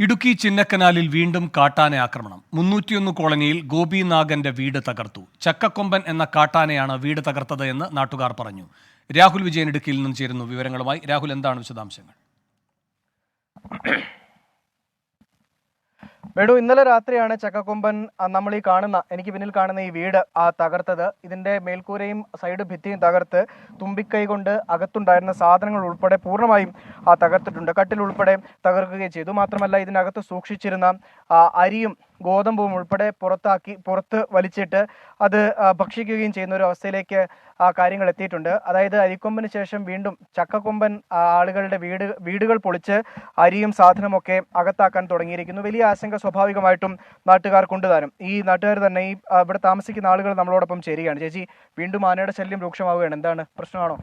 ഇടുക്കി ചിന്നക്കനാലിൽ വീണ്ടും കാട്ടാന ആക്രമണം. 301 കോളനിയിൽ ഗോപി നാഗന്റെ വീട് തകർത്തു. ചക്കക്കൊമ്പൻ എന്ന കാട്ടാനയാണ് വീട് തകർത്തത് എന്ന് നാട്ടുകാർ പറഞ്ഞു. രാഹുൽ വിജയൻ ഇടുക്കിയിൽ നിന്നും ചേരുന്നു വിവരങ്ങളുമായി. രാഹുൽ, എന്താണ് വിശദാംശങ്ങൾ? വേണു, ഇന്നലെ രാത്രിയാണ് ചക്കക്കൊമ്പൻ നമ്മൾ എനിക്ക് പിന്നിൽ കാണുന്ന ഈ വീട് തകർത്തത്. ഇതിന്റെ മേൽക്കൂരയും സൈഡ് ഭിത്തിയും തകർത്ത് തുമ്പിക്കൈ കൊണ്ട് അകത്തുണ്ടായിരുന്ന സാധനങ്ങൾ ഉൾപ്പെടെ പൂർണ്ണമായും തകർത്തിട്ടുണ്ട്. കട്ടിൽ ഉൾപ്പെടെ തകർക്കുകയും ചെയ്തു. മാത്രമല്ല, ഇതിനകത്ത് സൂക്ഷിച്ചിരുന്ന അരിയും ഗോതമ്പും ഉൾപ്പെടെ പുറത്ത് വലിച്ചിട്ട് അത് ഭക്ഷിക്കുകയും ചെയ്യുന്ന ഒരു അവസ്ഥയിലേക്ക് കാര്യങ്ങൾ എത്തിയിട്ടുണ്ട്. അതായത് അരിക്കൊമ്പന് ശേഷം വീണ്ടും ചക്കക്കൊമ്പൻ ആളുകളുടെ വീടുകൾ പൊളിച്ച് അരിയും സാധനമൊക്കെ അകത്താക്കാൻ തുടങ്ങിയിരിക്കുന്നു. വലിയ ആശങ്ക സ്വാഭാവികമായിട്ടും നാട്ടുകാർക്കുണ്ട് താനും. ഈ നാട്ടുകാർ തന്നെ ഇവിടെ താമസിക്കുന്ന ആളുകൾ നമ്മളോടൊപ്പം ചേരുകയാണ്. ചേച്ചി, വീണ്ടും ആനയുടെ ശല്യം രൂക്ഷമാവുകയാണ്. എന്താണ് പ്രശ്നമാണോ?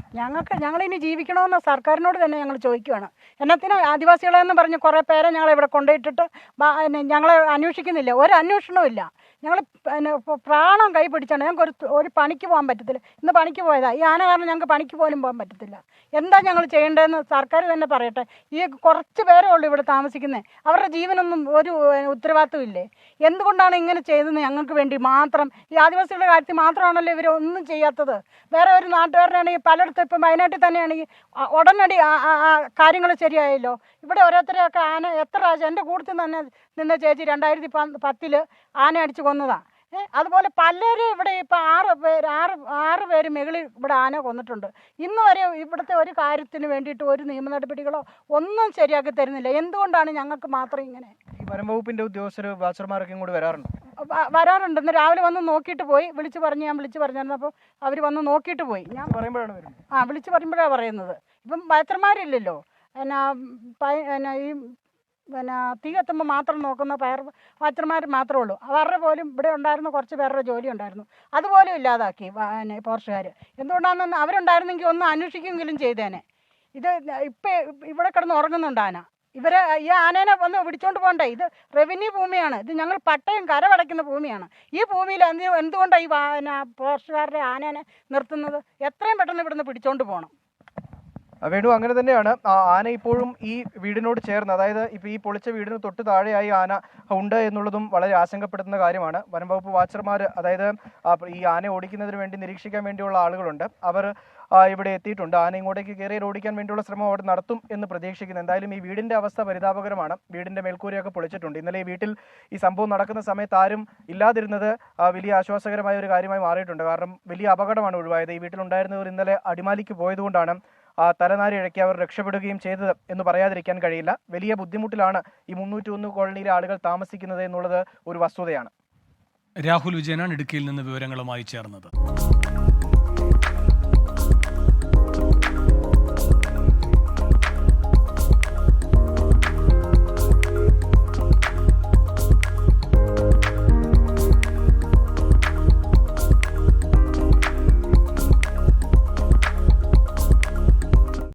ഞങ്ങളിനി ജീവിക്കണമെന്ന് സർക്കാരിനോട് തന്നെ ഞങ്ങൾ ചോദിക്കുകയാണ്. എന്നത്തിനും ആദിവാസികളെന്ന് പറഞ്ഞ് കുറേ പേരെ ഞങ്ങൾ ഇവിടെ കൊണ്ടുപോയിട്ടിട്ട് ഞങ്ങളെ അന്വേഷിക്കുന്നില്ല. ഒരു അന്വേഷണവും ഇല്ല. ഞങ്ങൾ പ്രാണം കൈ പിടിച്ചാണ്. ഞങ്ങൾക്ക് ഒരു പണിക്ക് പോകാൻ പറ്റത്തില്ല. ഇന്ന് പണിക്ക് പോയതാ. ഈ ആന കാരണം ഞങ്ങൾക്ക് പണിക്ക് പോലും പോകാൻ പറ്റത്തില്ല. എന്താ ഞങ്ങൾ ചെയ്യേണ്ടതെന്ന് സർക്കാർ തന്നെ പറയട്ടെ. ഈ കുറച്ച് പേരേ ഉള്ളൂ ഇവിടെ താമസിക്കുന്നത്. അവരുടെ ജീവനൊന്നും ഒരു ഉത്തരവാദിത്വം ഇല്ലേ? എന്തുകൊണ്ടാണ് ഇങ്ങനെ ചെയ്തതെന്ന് ഞങ്ങൾക്ക് വേണ്ടി മാത്രം, ഈ ആദിവാസികളുടെ കാര്യത്തിൽ മാത്രമാണല്ലോ ഇവർ ഒന്നും ചെയ്യാത്തത്. വേറെ ഒരു നാട്ടുകാരനാണെങ്കിൽ പലയിടത്തും ഇപ്പം വയനാട്ടിൽ തന്നെയാണെങ്കിൽ ഉടനടി കാര്യങ്ങൾ ശരിയായല്ലോ. ഇവിടെ ഓരോരുത്തരെയൊക്കെ ആന എത്ര പ്രാവശ്യം എൻ്റെ കൂട്ടത്തിൽ തന്നെ നിന്ന ചേച്ചി 2010 ആന അടിച്ച് കൊന്നതാണ്. അതുപോലെ പലരും ഇവിടെ ഇപ്പം 6 പേര് മുകളിൽ ഇവിടെ ആന കൊന്നിട്ടുണ്ട്. ഇന്ന് വരെ ഇവിടുത്തെ ഒരു കാര്യത്തിന് വേണ്ടിയിട്ട് ഒരു നിയമ നടപടികളോ ഒന്നും ശരിയാക്കി തരുന്നില്ല. എന്തുകൊണ്ടാണ് ഞങ്ങൾക്ക് മാത്രം ഇങ്ങനെ? ഈ വനം വകുപ്പിന്റെ ഉദ്യോഗസ്ഥർ വാച്ചർമാരൊക്കെ ഇങ്ങോട്ട് വരാറുണ്ട്. ഇന്ന് രാവിലെ വന്ന് നോക്കിയിട്ട് പോയി. ഞാൻ വിളിച്ചു പറഞ്ഞിരുന്നപ്പോൾ അവർ വന്ന് നോക്കിയിട്ട് പോയി. ഞാൻ പറയുമ്പോഴാണ് വിളിച്ചു പറയുമ്പോഴാണ് പറയുന്നത്. ഇപ്പം വാച്ചർമാരില്ലല്ലോ. ഈ തീ കത്തുമ്പോൾ മാത്രം നോക്കുന്ന വാച്ചർമാർ മാത്രമേ ഉള്ളൂ. അവരുടെ പോലും ഇവിടെ ഉണ്ടായിരുന്ന കുറച്ച് പേരുടെ ജോലി ഉണ്ടായിരുന്നു, അതുപോലും ഇല്ലാതാക്കി ഫോറസ്റ്റുകാർ. എന്തുകൊണ്ടാണെന്ന് അവരുണ്ടായിരുന്നെങ്കിൽ ഒന്ന് അന്വേഷിക്കുമെങ്കിലും ചെയ്തേനെ. ഇത് ഇവിടെ കിടന്ന് ഉറങ്ങുന്നുണ്ട് ആന. ഈ ആനേനെ വന്ന് പിടിച്ചോണ്ട് പോകണ്ടേ? ഇത് റവന്യൂ ഭൂമിയാണ്. ഇത് ഞങ്ങൾ പട്ടയം കരമടയ്ക്കുന്ന ഭൂമിയാണ്. ഈ ഭൂമിയിൽ എന്തുകൊണ്ടാണ് ഈ ഫോറസ്റ്റുകാരുടെ ആനേനെ നിർത്തുന്നത്? എത്രയും പെട്ടെന്ന് ഇവിടുന്ന് പിടിച്ചോണ്ട് പോകണം. വേണു, അങ്ങനെ തന്നെയാണ്. ആന ഇപ്പോഴും ഈ വീടിനോട് ചേർന്ന്, അതായത് ഇപ്പോൾ ഈ പൊളിച്ച വീടിന് തൊട്ട് താഴെയായി ആന ഉണ്ട് എന്നുള്ളതും വളരെ ആശങ്കപ്പെടുത്തുന്ന കാര്യമാണ്. വനം വകുപ്പ് വാച്ചർമാർ, അതായത് ഈ ആന ഓടിക്കുന്നതിന് വേണ്ടി നിരീക്ഷിക്കാൻ വേണ്ടിയുള്ള ആളുകളുണ്ട്, അവർ ഇവിടെ എത്തിയിട്ടുണ്ട്. ആന ഇങ്ങോട്ടേക്ക് കയറി ഓടിക്കാൻ വേണ്ടിയുള്ള ശ്രമം അവിടെ നടത്തും എന്ന് പ്രതീക്ഷിക്കുന്നു. എന്തായാലും ഈ വീടിന്റെ അവസ്ഥ പരിതാപകരമാണ്. വീടിന്റെ മേൽക്കൂരയൊക്കെ പൊളിച്ചിട്ടുണ്ട്. ഇന്നലെ ഈ വീട്ടിൽ ഈ സംഭവം നടക്കുന്ന സമയത്ത് ആരും ഇല്ലാതിരുന്നത് വലിയ ആശ്വാസകരമായ ഒരു കാര്യമായി മാറിയിട്ടുണ്ട്. കാരണം വലിയ അപകടമാണ് ഒഴിവായത്. ഈ വീട്ടിലുണ്ടായിരുന്നവർ ഇന്നലെ അടിമാലിക്ക് പോയതുകൊണ്ടാണ് തലനാരി ഇഴക്കി അവർ രക്ഷപ്പെടുകയും ചെയ്തത് എന്ന് പറയാതിരിക്കാൻ കഴിയില്ല. വലിയ ബുദ്ധിമുട്ടിലാണ് ഈ 301 കോളനിയിലെ ആളുകൾ താമസിക്കുന്നത് എന്നുള്ളത് ഒരു വസ്തുതയാണ്. രാഹുൽ വിജയനാണ് ഇടുക്കിയിൽ നിന്ന് വിവരങ്ങളുമായി ചേർന്നത്.